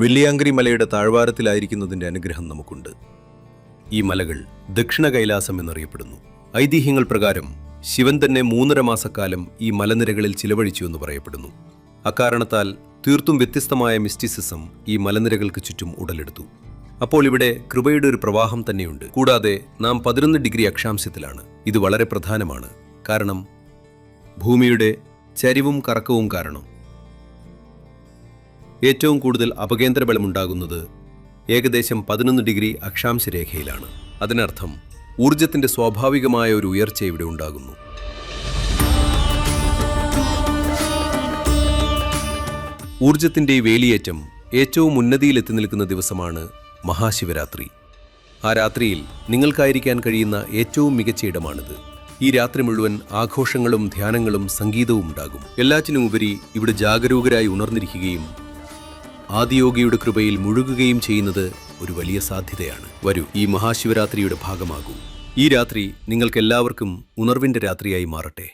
വെള്ളിയാങ്കരി മലയുടെ താഴ്വാരത്തിലായിരിക്കുന്നതിൻ്റെ അനുഗ്രഹം നമുക്കുണ്ട്. ഈ മലകൾ ദക്ഷിണ കൈലാസം എന്നറിയപ്പെടുന്നു. ഐതിഹ്യങ്ങൾ പ്രകാരം ശിവൻ തന്നെ 3.5 മാസക്കാലം ഈ മലനിരകളിൽ ചിലവഴിച്ചു എന്ന് പറയപ്പെടുന്നു. അക്കാരണത്താൽ തീർത്തും വ്യത്യസ്തമായ മിസ്റ്റിസിസം ഈ മലനിരകൾക്ക് ചുറ്റും ഉടലെടുത്തു. അപ്പോൾ ഇവിടെ കൃപയുടെ ഒരു പ്രവാഹം തന്നെയുണ്ട്. കൂടാതെ നാം 11 ഡിഗ്രി അക്ഷാംശത്തിലാണ്. ഇത് വളരെ പ്രധാനമാണ്. കാരണം ഭൂമിയുടെ ചരിവും കറക്കവും കാരണം ഏറ്റവും കൂടുതൽ അപകേന്ദ്ര ബലമുണ്ടാകുന്നത് ഏകദേശം 11 ഡിഗ്രി അക്ഷാംശ രേഖയിലാണ്. അതിനർത്ഥം ഊർജത്തിന്റെ സ്വാഭാവികമായ ഒരു ഉയർച്ച ഇവിടെ ഉണ്ടാകുന്നു. ഊർജത്തിന്റെ ഈ വേലിയേറ്റം ഏറ്റവും ഉന്നതിയിലെത്തി നിൽക്കുന്ന ദിവസമാണ് മഹാശിവരാത്രി. ആ രാത്രിയിൽ നിങ്ങൾക്കായിരിക്കാൻ കഴിയുന്ന ഏറ്റവും മികച്ച ഇടമാണിത്. ഈ രാത്രി മുഴുവൻ ആഘോഷങ്ങളും ധ്യാനങ്ങളും സംഗീതവും ഉണ്ടാകും. എല്ലാറ്റിനുമുപരി ഇവിടെ ജാഗരൂകരായി ഉണർന്നിരിക്കുകയും ആദിയോഗിയുടെ കൃപയിൽ മുഴുകുകയും ചെയ്യുന്നത് ഒരു വലിയ സാധ്യതയാണ്. വരൂ, ഈ മഹാശിവരാത്രിയുടെ ഭാഗമാകൂ. ഈ രാത്രി നിങ്ങൾക്കെല്ലാവർക്കും ഉണർവിന്റെ രാത്രിയായി മാറട്ടെ.